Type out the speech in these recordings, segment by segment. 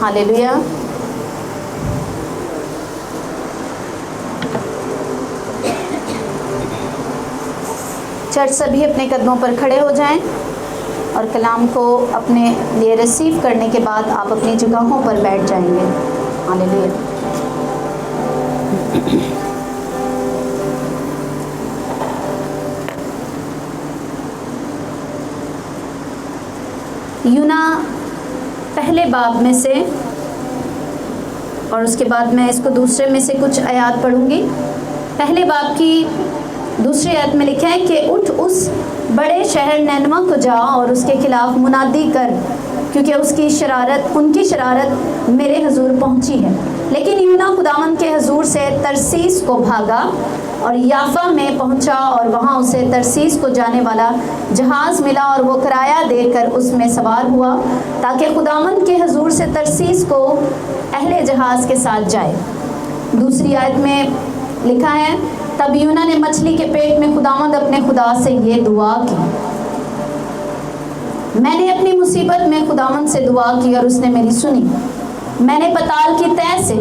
Hallelujah. Church सभी अपने कदमों पर खड़े हो जाएं और कलाम को अपने लिए रिसीव करने के बाद आप अपनी जगहों पर बैठ जाएंगे। हालेलुया। यूना पहले बाब में से और उसके बाद मैं इसको दूसरे में से कुछ आयत पढ़ूंगी। पहले बाब की दूसरी आयत में लिखा है कि उठ उस बड़े शहर नैनवा को जा और उसके खिलाफ मुनादी कर, क्योंकि उनकी शरारत मेरे हजूर पहुंची है। लेकिन यूना खुदावंद के हजूर से तरसीस को भागा और याफा में पहुंचा और वहां उसे तरसीस को जाने वाला जहाज़ मिला और वो किराया देकर उसमें सवार हुआ ताकि खुदावंद के हजूर से तरसीस को अहले जहाज़ के साथ जाए। दूसरी आयत में लिखा है, तब यूना ने मछली के पेट में खुदावंद अपने खुदा से ये दुआ की, मैंने अपनी मुसीबत में खुदावंद से दुआ की और उसने मेरी सुनी। मैंने पताल की तह से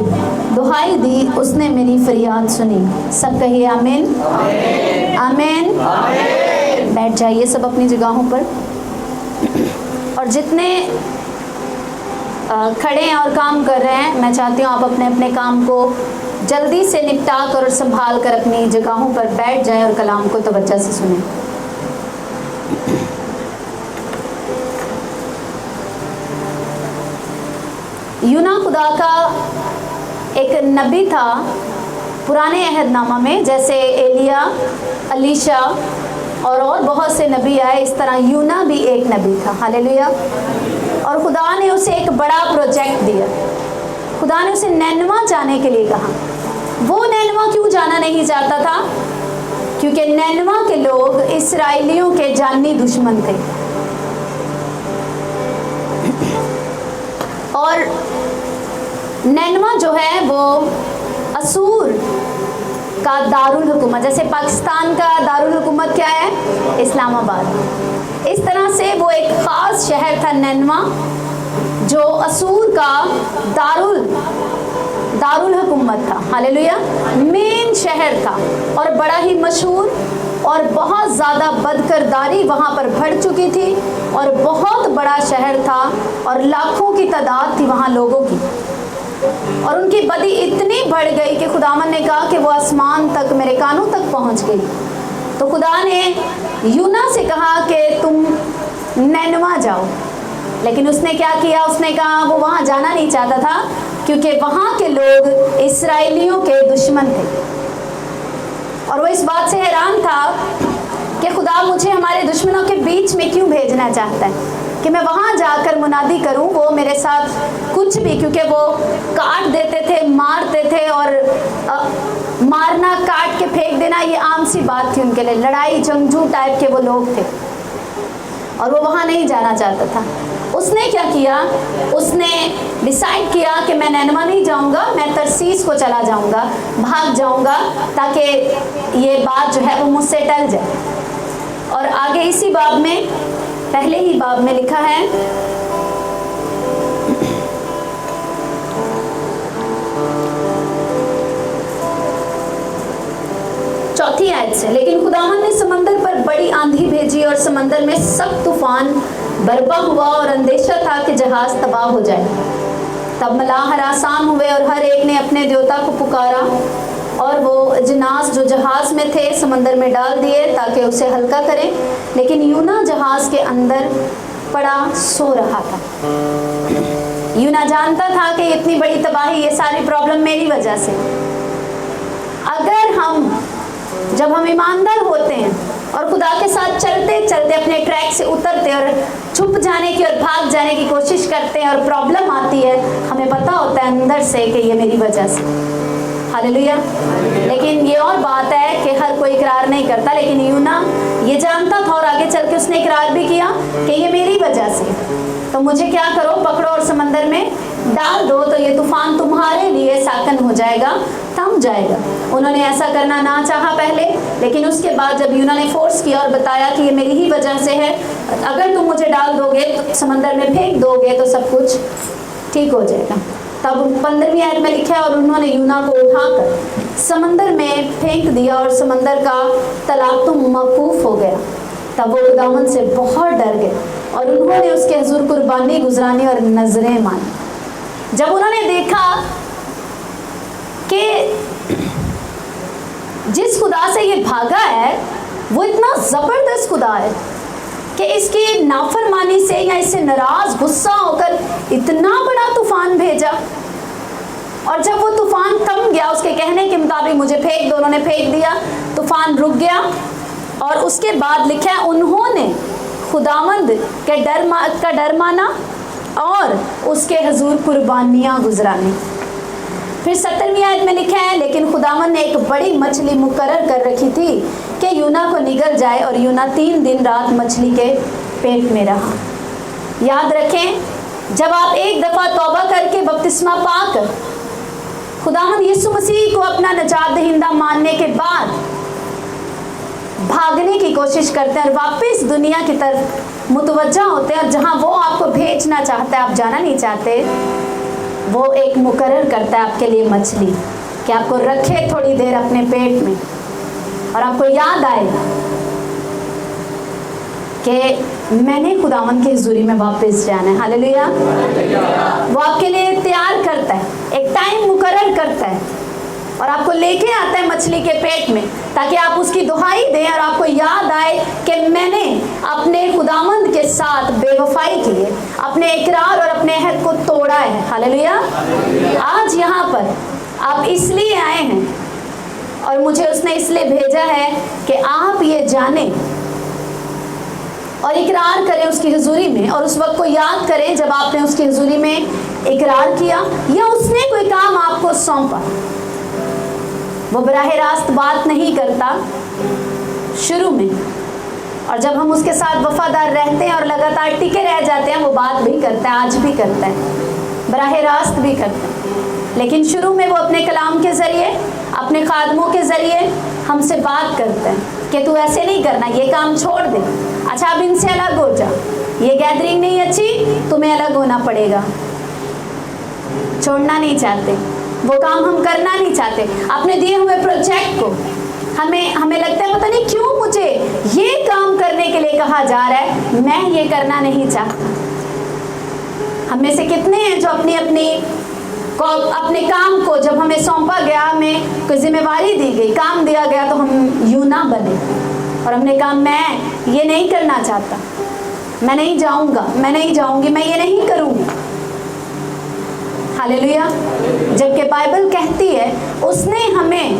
दुहाई दी, उसने मेरी फरियाद सुनी। सब कहिए आमीन आमीन। बैठ जाइए सब अपनी जगहों पर। और जितने खड़े हैं और काम कर रहे हैं, मैं चाहती हूँ आप अपने अपने काम को जल्दी से निपटा कर और संभाल कर अपनी जगहों पर बैठ जाएं और कलाम को तवज्जो से सुनें। यूना खुदा का एक नबी था पुराने अहदनामा में, जैसे एलिया, अलीशा और बहुत से नबी आए, इस तरह यूना भी एक नबी था। हालेलुया। और खुदा ने उसे एक बड़ा प्रोजेक्ट दिया। खुदा ने उसे नैनवा जाने के लिए कहा। वो नैनवा क्यों जाना नहीं चाहता था? क्योंकि नैनवा के लोग इस्राएलियों के जानी दुश्मन थे और नैनवा जो है वो असूर का दारुल हुकूमत, जैसे पाकिस्तान का दारुल हुकूमत क्या है? इस्लामाबाद। इस तरह से वो एक ख़ास शहर था नैनवा, जो असूर का दारुल हुकूमत था। हालेलुया। मेन शहर था और बड़ा ही मशहूर, और बहुत ज़्यादा बदकिरदारी वहाँ पर बढ़ चुकी थी और बहुत बड़ा शहर था और लाखों की तादाद थी वहाँ लोगों की, और उनकी बदी इतनी बढ़ गई कि खुदावन ने कहा कि वो आसमान तक, मेरे कानों तक पहुँच गई। तो खुदा ने यूना से कहा कि तुम नैनवा जाओ, लेकिन उसने क्या किया? उसने कहा वो वहाँ जाना नहीं चाहता था क्योंकि वहाँ के लोग इस्राएलियों के दुश्मन थे, और वो इस बात से हैरान था कि खुदा मुझे हमारे दुश्मनों के बीच में क्यों भेजना चाहता है कि मैं वहाँ जाकर मुनादी करूँ। वो मेरे साथ कुछ भी, क्योंकि वो काट देते थे, मारते थे, और मारना, काट के फेंक देना ये आम सी बात थी उनके लिए। लड़ाई जंगजू टाइप के वो लोग थे और वो वहाँ नहीं जाना चाहता था। उसने क्या किया? उसने डिसाइड किया कि मैं नैनवा नहीं जाऊंगा, मैं तरसीस को चला जाऊंगा, भाग जाऊंगा, ताकि ये बात जो है वो मुझसे टल जाए। और आगे इसी बाब में, पहले ही बाब में लिखा है, चौथी आयत से, लेकिन खुदावन ने समंदर पर बड़ी आंधी भेजी और समंदर में सख्त तूफान बरपा हुआ और अंदेशा था कि जहाज तबाह हो जाए। तब मलाह हरासान हुए और हर एक ने अपने देवता को पुकारा, और वो अजनास जो जहाज में थे समंदर में डाल दिए ताकि उसे हल्का करें। लेकिन यूना जहाज के अंदर पड़ा सो रहा था। यूना जानता था कि इतनी बड़ी तबाही, ये सारी प्रॉब्लम मेरी वजह से। जब हम ईमानदार होते हैं और खुदा के साथ चलते चलते अपने ट्रैक से उतरते और छुप जाने की और भाग जाने की कोशिश करते हैं और प्रॉब्लम आती है, हमें पता होता है अंदर से कि ये मेरी वजह से। हालेलुया। लेकिन ये और बात है कि हर कोई इकरार नहीं करता, लेकिन यूना ये जानता था और आगे चल के उसने इकरार भी किया कि ये मेरी वजह से, तो मुझे क्या करो, पकड़ो और समंदर में डाल दो, तो ये तूफान तुम्हारे लिए साकन हो जाएगा, थम जाएगा। उन्होंने ऐसा करना ना चाहा पहले, लेकिन उसके बाद जब यूना ने फोर्स किया और बताया कि ये मेरी ही वजह से है, अगर तुम मुझे डाल दोगे तो समंदर में फेंक दोगे तो सब कुछ ठीक हो जाएगा। तब 15वीं आयत में लिखा है, और उन्होंने यूना को उठाकर समंदर में फेंक दिया और समंदर का तलातुम मौकूफ हो गया। तब वो खुदावंद से बहुत डर गए और उन्होंने उसके हुजूर कुर्बानी गुजरानी और नजरें मानी। जब उन्होंने देखा कि जिस खुदा से ये भागा है वो इतना ज़बरदस्त खुदा है कि इसकी नाफरमानी से या इससे नाराज़ गुस्सा होकर इतना बड़ा तूफान भेजा, और जब वो तूफान थम गया, उसके कहने के मुताबिक मुझे फेंक दो, उन्होंने फेंक दिया, तूफान रुक गया। और उसके बाद लिखा है उन्होंने खुदावंद का डर माना और उसके हुजूर कुर्बानियाँ गुजरानी। फिर 17वीं आयत में लिखा है, लेकिन खुदावंद ने एक बड़ी मछली मुकर्रर कर रखी थी कि यूना को निगल जाए, और यूना 3 दिन रात मछली के पेट में रहा। याद रखें, जब आप एक दफ़ा तौबा करके बपतिस्मा पाकर खुदावंद यीशु मसीह को अपना नजात दहिंदा मानने के बाद भागने की कोशिश करते हैं और वापस दुनिया की तरफ मुतवज्जा होते हैं, और जहाँ वो आपको भेजना चाहता है आप जाना नहीं चाहते, वो एक मुकर्रर करता है आपके लिए मछली कि आपको रखे थोड़ी देर अपने पेट में, और आपको याद आएगा कि मैंने खुदावंद की हुजूरी में वापस जाना है। हालेलुया। वो आपके लिए तैयार करता है, एक टाइम मुकर्रर करता है और आपको लेके आता है मछली के पेट में, ताकि आप उसकी दुहाई दें और आपको याद आए कि मैंने अपने खुदावंद के साथ बेवफाई की है, अपने इकरार और अपने अहद को तोड़ा है। हालेलुया। आज यहाँ पर आप इसलिए आए हैं और मुझे उसने इसलिए भेजा है कि आप ये जानें और इकरार करें उसकी हुजूरी में, और उस वक्त को याद करें जब आपने उसकी हुजूरी में इकरार किया या उसने कोई काम आपको सौंपा। वो बराह रास्त बात नहीं करता शुरू में, और जब हम उसके साथ वफादार रहते हैं और लगातार टिके रह जाते हैं वो बात भी करता है, आज भी करता है, बराह रास्त भी करता है। लेकिन शुरू में वो अपने कलाम के ज़रिए, अपने खादमों के ज़रिए हमसे बात करता है कि तू ऐसे नहीं करना, ये काम छोड़ दे, अच्छा अब इनसे अलग हो जा, ये गैदरिंग नहीं अच्छी, तुम्हें अलग होना पड़ेगा। छोड़ना नहीं चाहते, वो काम हम करना नहीं चाहते। अपने दिए हुए प्रोजेक्ट को हमें लगता है पता नहीं क्यों मुझे ये काम करने के लिए कहा जा रहा है, मैं ये करना नहीं चाहता। हम में से कितने हैं जो अपने काम को जब हमें सौंपा गया, हमें कोई जिम्मेवारी दी गई, काम दिया गया, तो हम यूना बने और हमने कहा मैं ये नहीं करना चाहता, मैं नहीं जाऊंगा, मैं नहीं जाऊंगी, मैं ये नहीं करूंगी। हालेलुया। जबकि बाइबल कहती है उसने हमें,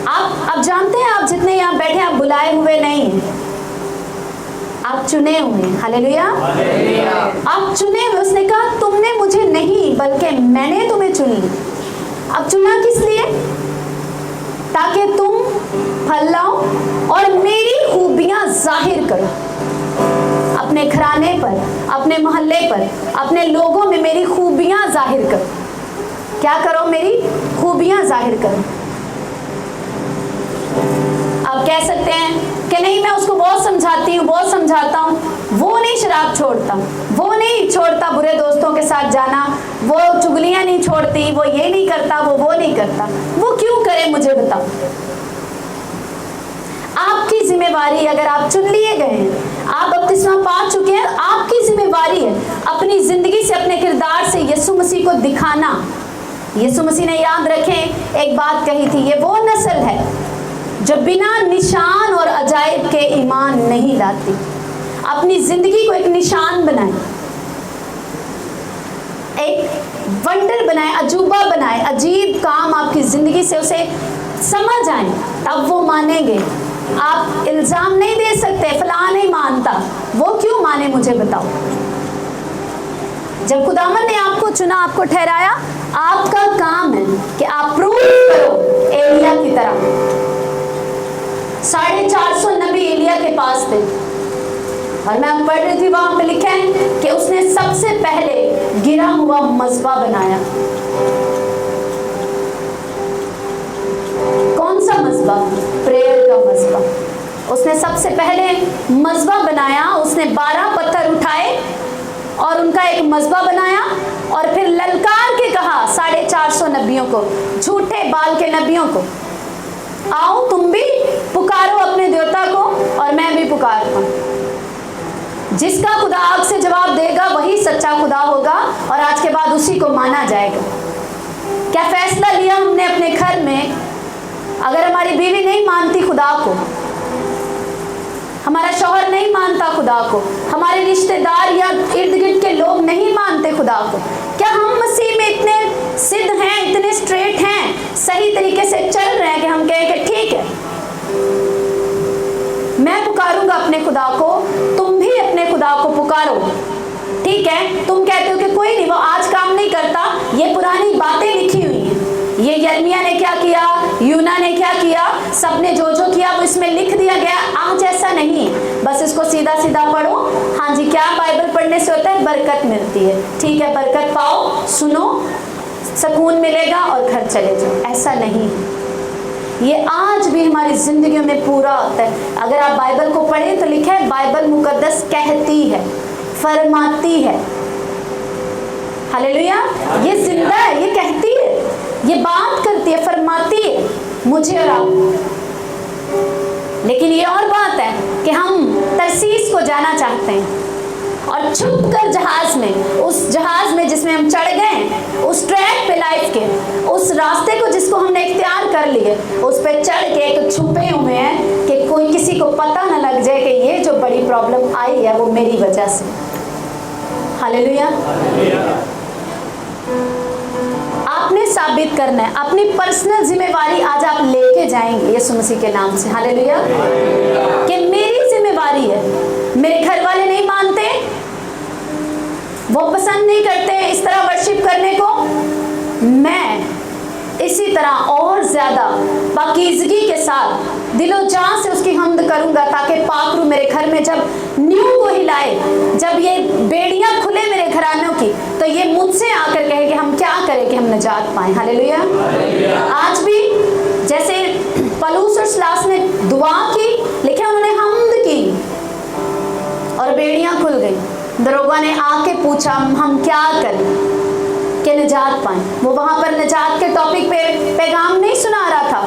आप जानते हैं, आप जितने यहाँ बैठे आप बुलाए हुए नहीं हैं, आप चुने हुए हैं। हालेलुया। आप चुने हुए, उसने कहा तुमने मुझे नहीं बल्कि मैंने तुम्हें चुन लिया। अब चुना किस लिए? ताकि तुम फल लाओ और मेरी खूबियां जाहिर करो, अपने घराने पर, अपने मोहल्ले पर, अपने लोगों में मेरी खूबियां जाहिर करो। क्या करो? मेरी खूबियां जाहिर करो। आप कह सकते हैं कि नहीं मैं उसको बहुत समझाती हूँ, बहुत समझाता हूँ, वो नहीं शराब छोड़ता, वो नहीं छोड़ता बुरे दोस्तों के साथ जाना, वो चुगलियाँ नहीं छोड़ती, वो ये नहीं करता, वो नहीं करता। वो क्यों करे मुझे बताओ। आपकी जिम्मेवारी, अगर आप चुन लिए गए हैं, आप बपतिस्मा पा चुके हैं, आपकी जिम्मेवारी है अपनी जिंदगी से, अपने किरदार से यीशु मसीह को दिखाना। यीशु मसीह ने, याद रखें, एक बात कही थी, ये वो नस्ल है जो बिना निशान और अजायब के ईमान नहीं लाती। अपनी जिंदगी को एक निशान बनाए, एक वंडर बनाए, अजूबा बनाए, अजीब काम आपकी जिंदगी से उसे समझ आए, तब वो मानेंगे। आप इल्जाम नहीं दे सकते फलां नहीं मानता, वो क्यों माने मुझे बताओ। जब खुदावन ने आपको चुना, आपको ठहराया, आपका काम है कि आप प्रूव करो एलिया की तरह। 450 नबी एलिया के पास थे, और मैं पढ़ रही थी, वहां पे लिखा है कि उसने सबसे पहले गिरा हुआ मज़बा बनाया। कौन सा मज़बा? प्रेयर का मज़बा। उसने सबसे पहले मज़बा बनाया, उसने 12 पत्थर उठाए और उनका एक मज़बा बनाया, और फिर ललकार के कहा 450 नबियों को, झूठे बाल के नबियों को, आओ तुम भी पुकारो अपने देवता को और मैं भी पुकारता हूं। जिसका खुदा आग से जवाब देगा वही सच्चा खुदा होगा और आज के बाद उसी को माना जाएगा। क्या फैसला लिया हमने अपने घर में? अगर हमारी बीवी नहीं मानती खुदा को, हमारा शौहर नहीं मानता खुदा को, हमारे रिश्तेदार या इर्द गिर्द के लोग नहीं मानते खुदा को, क्या हम मसीह में इतने सिद्ध हैं, इतने स्ट्रेट हैं, सही तरीके से चल रहे हैं कि हम कहें कि ठीक है मैं पुकारूंगा अपने खुदा को, तुम भी अपने खुदा को पुकारो? ठीक है, तुम कहते हो कि कोई नहीं, वो आज काम नहीं करता, ये पुरानी बातें लिखी हुई हैं, ये यिर्मयाह ने क्या किया, यूना ने क्या किया, सबने जो जो किया वो इसमें लिख दिया गया। आज ऐसा नहीं है, बस इसको सीधा सीधा पढ़ो। हाँ जी, क्या बाइबल पढ़ने से होता है? बरकत मिलती है। ठीक है, बरकत पाओ, सुनो, सुकून मिलेगा और घर चले जाओ। ऐसा नहीं है, ये आज भी हमारी जिंदगियों में पूरा होता है। अगर आप बाइबल को पढ़ें तो लिखा है बाइबल मुकद्दस कहती है, फरमाती है। हालेलुया, ये जिंदा है, ये कहती है, ये बात करती है, फरमाती है मुझे और आपको। लेकिन ये और बात है कि हम तरसीस को जाना चाहते हैं और छुप कर जहाज में, उस जहाज में जिसमें हम चढ़ गए, उस ट्रैक पे लाइफ के, उस रास्ते को जिसको हमने इख्तियार कर लिए, उस पे चढ़ के एक छुपे हुए हैं कि कोई किसी को पता न लग जाए कि ये जो बड़ी प्रॉब्लम आई है वो मेरी वजह से। हालेलुया। आपने साबित करना है, अपनी पर्सनल जिम्मेवारी आज आप लेके जाएंगे यीशु मसीह के नाम से। हालेलुया, कि मेरी जिम्मेवारी है। मेरे घर वाले नहीं मानते, वो पसंद नहीं करते इस तरह वर्शिप करने को, मैं इसी तरह और ज्यादा पाकीज़गी के साथ दिलो जान से उसकी हम्द करूंगा, ताकि पाक रूह मेरे घर में जब न्यू को हिलाए, जब ये बेड़ियां खुले मेरे घरानों की, तो ये मुझसे आकर कहे कि हम क्या करें कि हम निजात पाएं। हालेलुया। आज भी जैसे पलूस और सिलास ने दुआ की, लिखे उन्होंने हम्द की और बेड़ियां खुल गई। दरोगा ने आके पूछा हम क्या करें कि निजात पाएं। वो वहां पर निजात के टॉपिक पे पैगाम नहीं सुना रहा था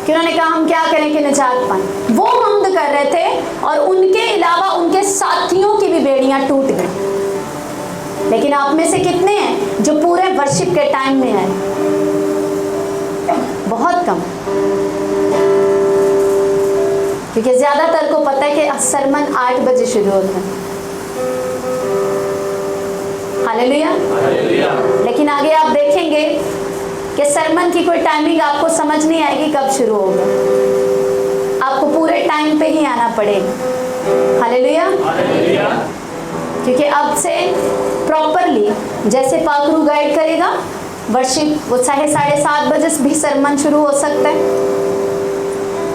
कि उन्होंने कहा हम क्या करें कि निजात पाएं। वो हम्द कर रहे थे और उनके अलावा उनके साथियों की भी बेड़ियां टूट गई। लेकिन आप में से कितने हैं जो पूरे वर्शिप के टाइम में हैं? बहुत कम, क्योंकि ज्यादातर को पता है कि सरमन 8 बजे शुरू होता है। हालेलुया। लेकिन आगे आप देखेंगे कि सरमन की कोई टाइमिंग आपको समझ नहीं आएगी कब शुरू होगा, आपको पूरे टाइम पे ही आना पड़ेगा। हालेलुया। क्योंकि अब से प्रॉपरली जैसे पाक रूह गाइड करेगा वर्शिप, वो 7:30 बजे भी सरमन शुरू हो सकता है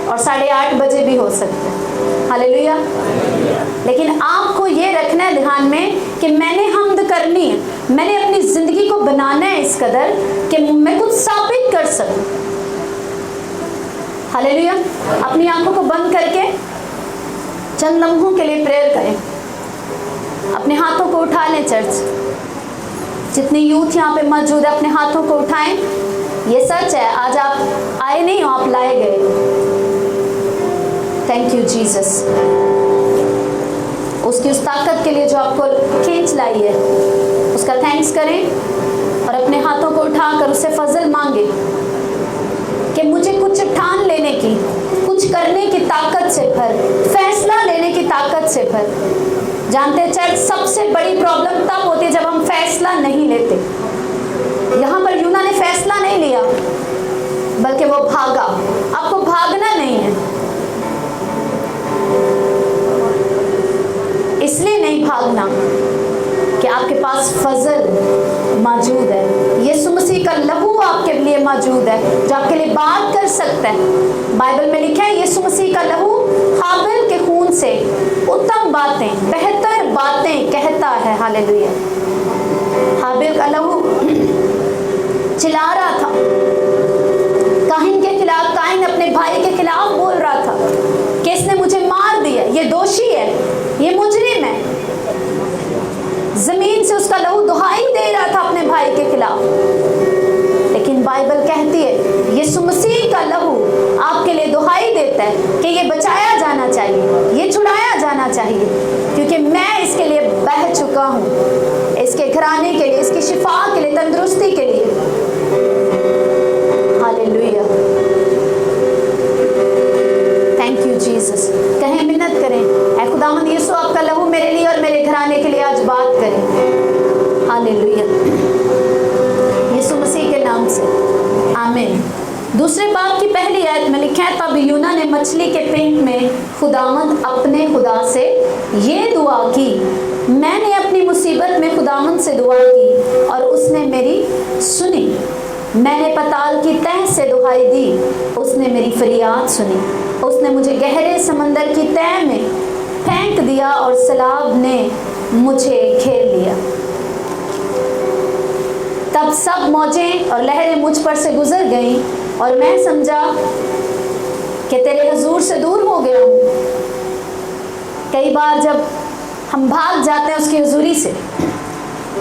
और 8:30 बजे भी हो सकता है। हालेलुया। लेकिन आपको ये रखना है ध्यान में कि मैंने हम्द करनी है, मैंने अपनी जिंदगी को बनाना है इस कदर कि मैं कुछ साबित कर सकूं। हालेलुया। अपनी आंखों को बंद करके चंद लम्हों के लिए प्रेयर करें, अपने हाथों को उठा लें। चर्च जितनी यूथ यहाँ पे मौजूद है अपने हाथों को उठाएं। ये सच है, आज आप आए नहीं हो, आप लाए गए। थैंक यू जीसस, उसकी उस ताकत के लिए जो आपको खींच लाई है, उसका थैंक्स करें और अपने हाथों को उठाकर उससे फजल मांगे कि मुझे कुछ ठान लेने की, कुछ करने की ताकत से भर, फैसला लेने की ताकत से भर। जानते चर्च, सबसे बड़ी प्रॉब्लम तब होती है जब हम फैसला नहीं लेते। यहाँ पर यूना ने फैसला नहीं लिया बल्कि वो भागा। आपको भागना नहीं है, इसलिए नहीं भागना कि आपके पास फजल मौजूद है। यीशु मसीह का लहू आपके लिए मौजूद है जो आपके लिए बात कर सकता है। बाइबल में लिखा है यीशु मसीह का लहू हाबिल के खून से उत्तम बातें, बेहतर बातें कहता है। हालेलुया। हाबिल का लहू चिल्ला रहा था काहिन के खिलाफ, काहिन अपने भाई के खिलाफ बोल रहा था कि इसने मुझे मार दिया, ये दोषी है, ये मुजरिम है। जमीन से उसका लहू दुहाई दे रहा था अपने यीशु मसीह का लहू आपके लिए दुहाई देता है कि ये बचाया जाना चाहिए, ये छुड़ाया जाना चाहिए, क्योंकि मैं इसके लिए बह चुका हूँ, इसके घराने के लिए, इसकी शिफा के लिए, तंदुरुस्ती के लिए। Hallelujah, thank you Jesus. कहें, मिन्नत करें, ऐ खुदावंद यीशु आपका लहू मेरे लिए और मेरे घराने के लिए आज बात करें। हालेलुया, यीशु मसीह के नाम से आमीन। दूसरे बाब की पहली आयत में लिखा है, तब यूना ने मछली के पेट में खुदावंद अपने खुदा से ये दुआ की, मैंने अपनी मुसीबत में खुदावंद से दुआ की और उसने मेरी सुनी। मैंने पताल की तह से दुहाई दी, उसने मेरी फरियाद सुनी। उसने मुझे गहरे समंदर की तह में फेंक दिया और सैलाब ने मुझे घेर लिया। तब सब मौजें और लहरें मुझ पर से गुजर गईं और मैं समझा कि तेरे हुजूर से दूर हो गया हूँ। कई बार जब हम भाग जाते हैं उसकी हुजूरी से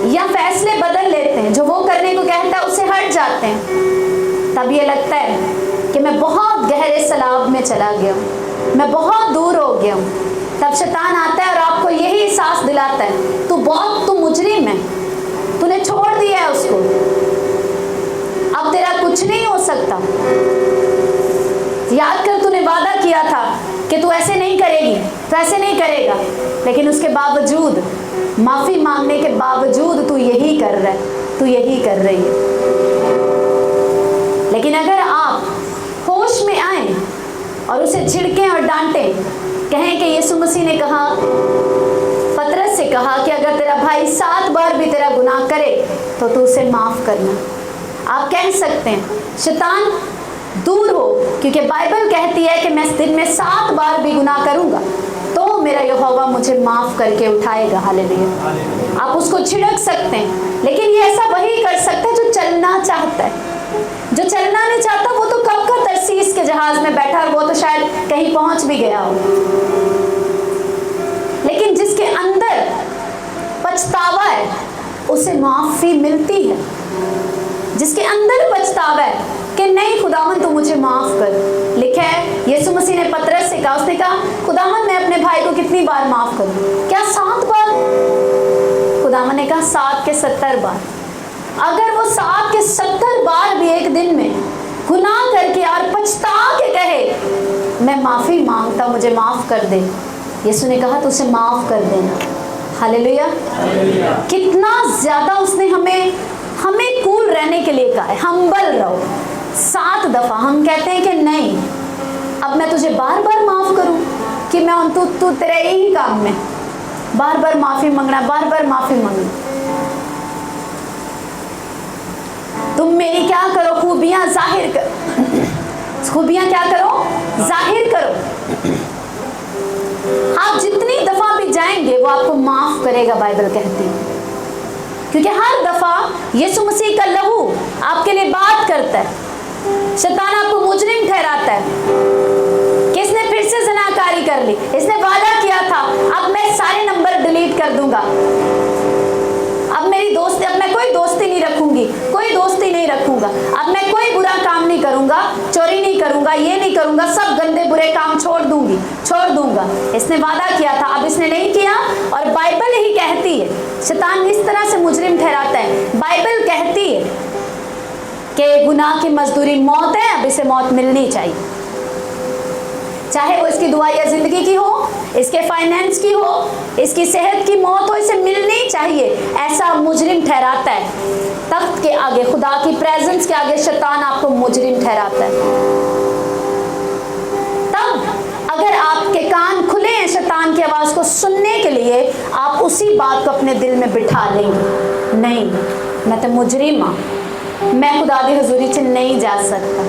या फैसले बदल लेते हैं, जो वो करने को कहता है उससे हट जाते हैं, तब ये लगता है कि मैं बहुत गहरे सैलाब में चला गया हूँ, मैं बहुत दूर हो गया हूँ। तब शैतान आता है और आपको यही एहसास दिलाता है, तू मुजरिम है, तूने छोड़ दिया है उसको, अब तेरा कुछ नहीं हो सकता। याद कर, तूने वादा किया था कि तू ऐसे नहीं करेगी, तू ऐसे नहीं करेगा, लेकिन उसके बावजूद, माफी मांगने के बावजूद तू यही कर रहा है, तू यही कर रही है। लेकिन अगर आप होश में आए और उसे झिड़कें और डांटें, कहें कि यीशु मसीह ने कहा, पतरस से कहा कि अगर तेरा भाई 7 बार भी तेरा गुनाह करे तो तू उसे माफ करना। आप कह सकते हैं शैतान दूर हो, क्योंकि बाइबल कहती है कि मैं दिन में 7 बार भी गुनाह करूंगा तो मेरा यहोवा मुझे माफ करके उठाएगा। हालेलुया। आप उसको छिड़क सकते हैं, लेकिन ये ऐसा वही कर सकता है जो चलना चाहता है। जो चलना नहीं चाहता वो तो कब का तरसीस के जहाज में बैठा और वो तो शायद कहीं पहुंच भी गया हो। लेकिन जिसके अंदर पछतावा है उसे माफी मिलती है। जिसके अंदर पछतावा है कि नहीं खुदावंद तू मुझे माफ कर। लिखा है यीशु मसीह ने पतरस से कहा, उसने कहा खुदावंद मैं अपने भाई को कितनी बार माफ करूं? क्या 7 बार? खुदावंद ने कहा 7 के 70 बार। अगर वो 7 के 70 बार भी एक दिन में गुनाह करके और पछता के कहे मैं माफी मांगता, मुझे माफ कर दे, यीशु ने कहा तो उसे माफ कर देना। हालेलुया। कितना ज्यादा उसने हमें कूल रहने के लिए कहा है, हम्बल रहो। 7 दफा हम कहते हैं कि नहीं अब मैं तुझे बार बार माफ करूं कि मैं तू तेरे यही काम में बार बार माफी मांगना, बार बार माफी मांगना। तुम मेरी क्या करो, खूबियां जाहिर करो। खूबियां क्या करो? जाहिर करो। आप जितनी दफा भी जाएंगे वो आपको माफ करेगा, बाइबल कहती है, क्योंकि हर दफा यीशु मसीह का लहू आपके लिए बात करता है। शैतान आपको मुजरिम ठहराता है कि इसने फिर से ज़नाकारी कर ली, इसने वादा किया था अब मैं सारे नंबर डिलीट कर दूंगा, अब मैं कोई दोस्ती नहीं रखूंगी, कोई दोस्ती नहीं रखूंगा, अब मैं कोई बुरा काम नहीं करूंगा, चोरी नहीं करूंगा, ये नहीं करूंगा, सब गंदे बुरे काम छोड़ दूंगा। इसने वादा किया था, अब इसने नहीं किया। और बाइबल ही कहती है, शैतान इस तरह से मुजरिम ठहराता है। बाइबल कहती है कि गुनाह की मजदूरी मौत है, अब इसे मौत मिलनी चाहिए, चाहे वो इसकी दुआ या जिंदगी की हो, इसके फाइनेंस की हो, इसकी सेहत की मौत हो, इसे मिलनी चाहिए। ऐसा मुजरिम ठहराता है तख्त के आगे, खुदा की प्रेजेंस के आगे शैतान आपको मुजरिम ठहराता है। तब अगर आपके कान खुले हैं शैतान की आवाज को सुनने के लिए, आप उसी बात को अपने दिल में बिठा लेंगे, नहीं मैं तो मुजरिम हूं, मैं खुदा की हुजूरी से नहीं जा सकता।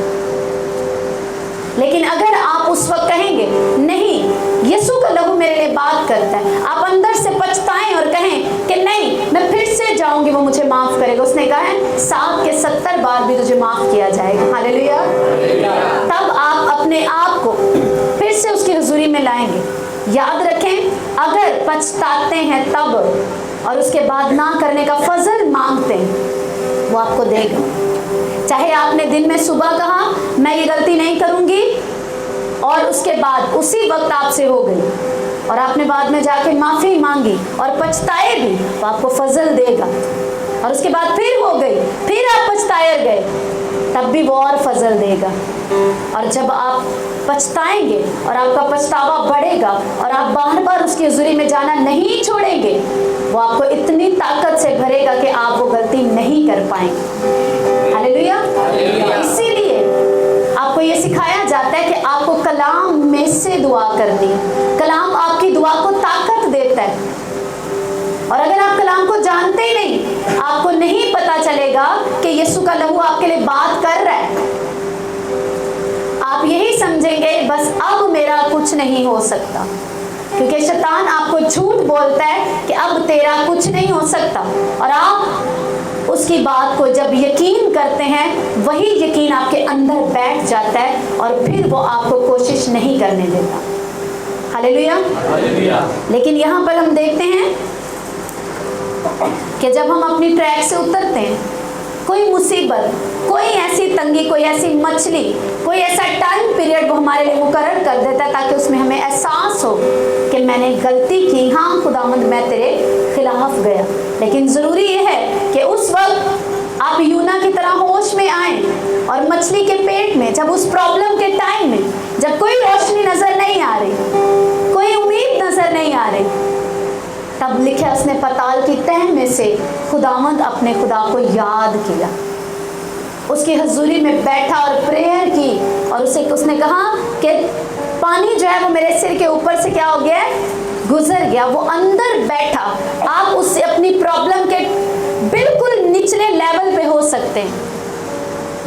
लेकिन अगर आप उस वक्त कहेंगे नहीं यीशु का लहू मेरे लिए बात करता है, आप अंदर से पछताएं और कहें कि नहीं मैं फिर से जाऊंगी, वो मुझे माफ करेगा। उसने कहा है 7 के 70 बार भी तुझे माफ किया जाएगा। हालेलुया। तब आप अपने आप को फिर से उसकी हुजूरी में लाएंगे। याद रखें, अगर पछताते हैं तब और उसके बाद ना करने का फजल मांगते हैं, वो आपको देगा। चाहे आपने दिन में सुबह कहा मैं ये गलती नहीं करूंगी और उसके बाद उसी वक्त आपसे हो गई और आपने बाद में जाके माफी मांगी और पछताए भी, तो आपको फजल देगा। और उसके बाद फिर हो गई, फिर आप पछताए गए, तब भी वो और फजल देगा। और जब आप पछताएंगे और आपका पछतावा बढ़ेगा और आप बार बार उसकी हुजूरी में जाना नहीं छोड़ेंगे, वो आपको इतनी ताकत से भरेगा कि आप वो गलती नहीं कर पाएंगे। हालेलुया। इसीलिए आपको ये सिखाया जाता है कि आपको कलाम में से दुआ करनी है। कलाम आपकी दुआ को ताकत देता है। और अगर आप कलाम को जानते ही नहीं, आपको नहीं पता चलेगा कि यीशु का लहू आपके लिए बात कर रहा है। आप यही समझेंगे बस अब मेरा कुछ नहीं हो सकता, क्योंकि शैतान आपको झूठ बोलता है कि अब तेरा कुछ नहीं हो सकता। और आप उसकी बात को जब यकीन करते हैं, वही यकीन आपके अंदर बैठ जाता है और फिर वो आपको कोशिश नहीं करने देता। हालेलुया। लेकिन यहाँ पर हम देखते हैं कि जब हम अपनी ट्रैक से उतरते हैं, कोई मुसीबत, कोई ऐसी तंगी, कोई ऐसी मछली, कोई ऐसा टाइम पीरियड वो हमारे लिए मुकर्रर कर देता है ताकि उसमें हमें एहसास हो कि मैंने गलती की, हाँ खुदावंद मैं तेरे खिलाफ गया। लेकिन ज़रूरी ये है कि उस वक्त आप यूना की तरह होश में आए और मछली के पेट में, जब उस प्रॉब्लम के टाइम में, जब कोई रोशनी नज़र नहीं आ रही, कोई उम्मीद नज़र नहीं आ रही, तब लिखा उसने पताल की तह में से खुदावंद अपने खुदा को याद किया, उसकी हजूरी में बैठा और प्रेयर की और उसने कहा कि पानी जो है वो मेरे सिर के ऊपर से क्या हो गया, गुजर गया। वो अंदर बैठा। आप उससे अपनी प्रॉब्लम के बिल्कुल निचले लेवल पे हो सकते हैं,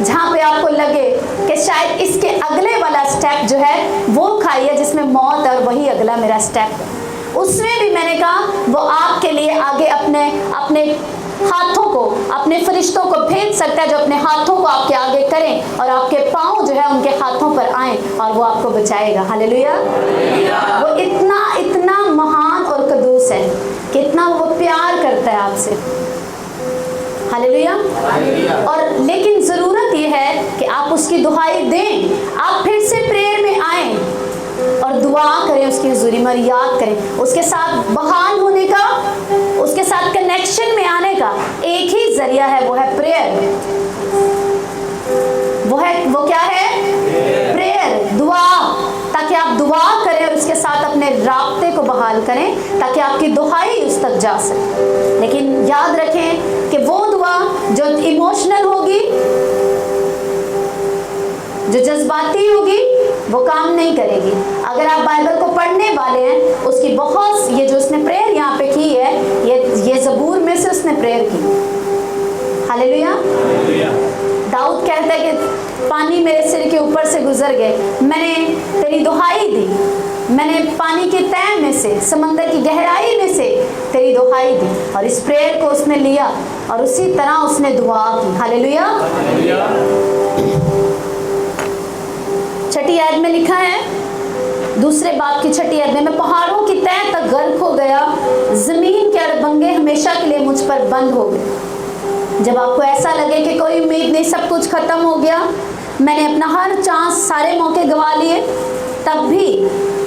जहाँ पे आपको लगे कि शायद इसके अगले वाला स्टेप जो है वो खाइए जिसमें मौत, और वही अगला मेरा स्टेप है। उसमें भी मैंने कहा वो आपके लिए आगे अपने हाथों को, अपने फरिश्तों को भेज सकता है जो अपने हाथों को आपके आगे करें और आपके पाँव जो है उनके हाथों पर आए और वो आपको बचाएगा। हालेलुया। वो इतना महान और कदूस है, कितना वो प्यार करता है आपसे। हालेलुया। और लेकिन ज़रूरत ये है कि आप उसकी दुहाई दें, आप फिर से प्रेयर में आए और दुआ करें उसकी हुजूरी में और याद करें। उसके साथ बहाल होने का, उसके साथ कनेक्शन में आने का एक ही जरिया है, वो है प्रेयर। वो क्या है? प्रेयर, दुआ। ताकि आप दुआ करें और उसके साथ अपने राब्ते को बहाल करें ताकि आपकी दुहाई उस तक जा सके। लेकिन याद रखें कि वो दुआ जो इमोशनल होगी, जो जज्बाती होगी, वो काम नहीं करेगी। अगर आप बाइबल को पढ़ने वाले हैं, उसकी बहुत, ये जो उसने प्रेयर यहाँ पे की है, ये ज़बूर में से उसने प्रेयर की। हालेलुया। दाऊद कहता है कि पानी मेरे सिर के ऊपर से गुजर गए, मैंने तेरी दुहाई दी, मैंने पानी के तह में से, समंदर की गहराई में से तेरी दुहाई दी। और इस प्रेयर को उसने लिया और उसी तरह उसने दुआ की। हालेलुया। छठी आयत में लिखा है, दूसरे बाब की छठी आयत में, मैं पहाड़ों की तह तक गर्क हो गया, जमीन के अड़बंगे हमेशा के लिए मुझ पर बंद हो गए। जब आपको ऐसा लगे कि कोई उम्मीद नहीं, सब कुछ खत्म हो गया, मैंने अपना हर चांस, सारे मौके गंवा लिए, तब भी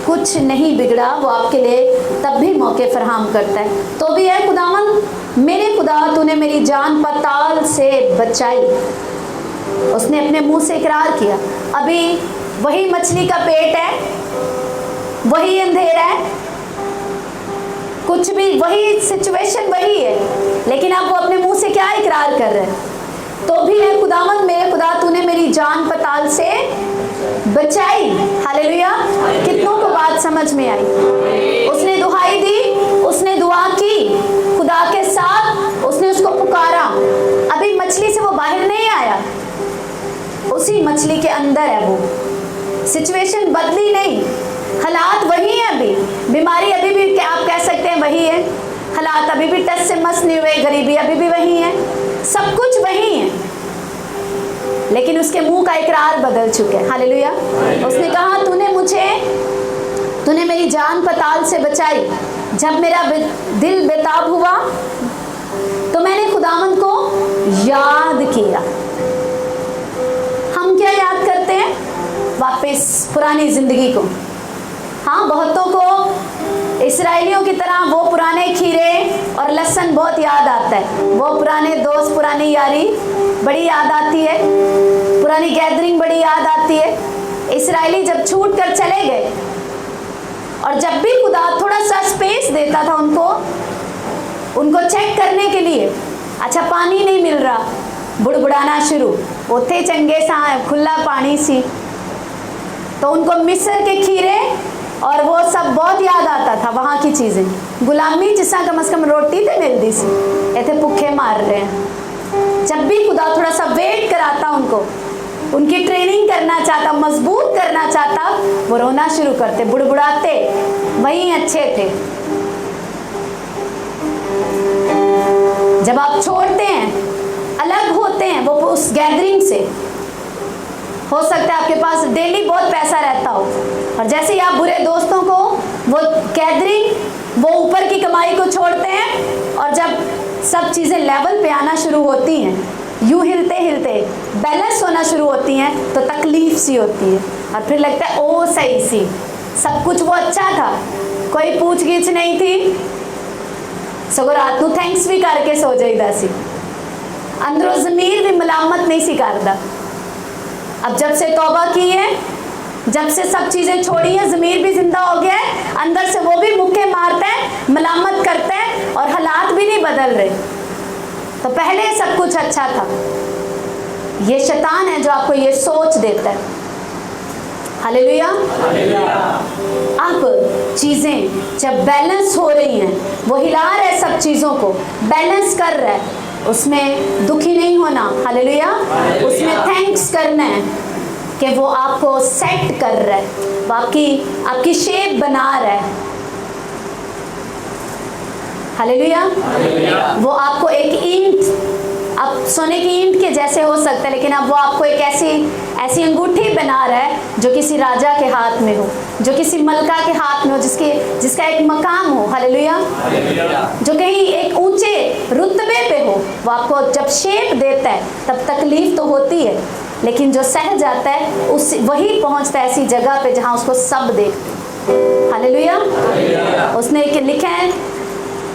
कुछ नहीं बिगड़ा। वो आपके लिए तब भी मौके फराहम करता है। तो भी है खुदावन, मेरे खुदा तूने मेरी जान पताल से बचाई। उसने अपने मुंह से इकरार किया। अभी वही मछली का पेट है, वही अंधेरा है, कुछ भी वही सिचुएशन वही है, लेकिन अब वो अपने मुंह से क्या इकरार कर रहे हैं? तो भी है खुदावंद, मेरे खुदा तूने मेरी जान पताल से बचाई। हालेलुया। कितनों को बात समझ में आई? उसने दुहाई दी, उसने दुआ की खुदा के साथ, उसने उसको पुकारा। अभी मछली से वो बाहर नहीं आया, उसी मछली के अंदर है वो। सिचुएशन बदली नहीं, हालात वही है, अभी बीमारी अभी भी क्या आप कह सकते हैं वही है, हालात अभी भी टस से मस नहीं हुए, गरीबी अभी भी वही है, सब कुछ वही है, लेकिन उसके मुंह का इकरार बदल चुके हैं। हालेलुया। उसने कहा तूने मेरी जान पताल से बचाई। जब मेरा दिल बेताब हुआ तो मैंने खुदावंद को याद किया। वापस पुरानी ज़िंदगी को। हाँ, बहुतों को इस्राएलियों की तरह वो पुराने खीरे और लहसुन बहुत याद आता है, वो पुराने दोस्त, पुरानी यारी बड़ी याद आती है, पुरानी गैदरिंग बड़ी याद आती है। इस्राएली जब छूट कर चले गए और जब भी खुदा थोड़ा सा स्पेस देता था उनको चेक करने के लिए, अच्छा पानी नहीं मिल रहा, बुड़बुड़ाना शुरू, उथे चंगे सा खुला पानी सी, तो उनको मिस्र के खीरे और वो सब बहुत याद आता था, वहाँ की चीज़ें। गुलामी जिसा कम से कम रोटी तो मिलती सी, इतने भुखे मार रहे हैं। जब भी खुदा थोड़ा सा वेट कराता उनकी ट्रेनिंग करना चाहता, मजबूत करना चाहता, वो रोना शुरू करते, बुड़बुड़ाते, वही अच्छे थे। जब आप छोड़ते हैं, अलग होते हैं वो उस गैदरिंग से, हो सकता है आपके पास डेली बहुत पैसा रहता हो और जैसे ही आप बुरे दोस्तों को, वो गैदरिंग, वो ऊपर की कमाई को छोड़ते हैं और जब सब चीज़ें लेवल पे आना शुरू होती हैं, यूँ हिलते हिलते बैलेंस होना शुरू होती हैं, तो तकलीफ सी होती है और फिर लगता है ओ सही सी, सब कुछ वो अच्छा था, कोई पूछ गिछ नहीं थी, सगो रात को थैंक्स भी करके सो जाइदा सी, अंदरों ज़मीर भी मलामत नहीं सी करता। अब जब से तौबा की है, जब से सब चीज़ें छोड़ी हैं, ज़मीर भी जिंदा हो गया है, अंदर से वो भी मुक्के मारते हैं, मलामत करते हैं और हालात भी नहीं बदल रहे। तो पहले सब कुछ अच्छा था। ये शैतान है जो आपको ये सोच देता है। हालेलुया। अब चीज़ें जब बैलेंस हो रही हैं, वो हिला रहा है, सब चीज़ों को बैलेंस कर रहा है, उसमें दुखी नहीं होना। हालेलुया। उसमें थैंक्स करना है कि वो आपको सेट कर रहा है, वो आपकी शेप बना रहा है। हालेलुया। वो आपको एक ईंट, अब सोने की ईंट के जैसे हो सकता है, लेकिन अब वो आपको एक ऐसी अंगूठी बना रहा है जो किसी राजा के हाथ में हो, जो किसी मलका के हाथ में हो, जिसका एक मकाम हो। हालेलुया। जो कहीं एक ऊंचे रुतबे पे हो, वो आपको जब शेप देता है तब तकलीफ तो होती है, लेकिन जो सह जाता है वही पहुंचता है ऐसी जगह पे जहां उसको सब देखते हैं। हालेलुया। उसने लिखा है,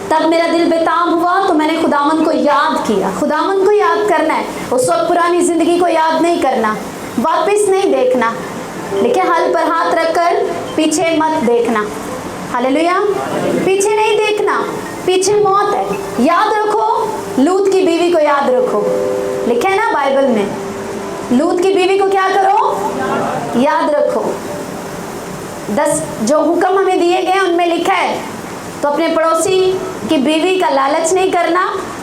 तब मेरा दिल बेताब हुआ तो मैंने खुदावंद को याद किया। खुदावंद को याद करना है, उस वक्त पुरानी जिंदगी को याद नहीं करना, वापस नहीं देखना, लेकिन हल पर हाथ रखकर पीछे मत देखना। हालेलुया। पीछे नहीं देखना, पीछे मौत है। याद रखो, लूत की बीवी को याद रखो, लिखा है ना बाइबल में, लूत की बीवी को क्या करो, याद रखो। 10 जो हुक्म हमें दिए गए उनमें लिखा है, तो अपने पड़ोसी की बीवी का लालच नहीं करना,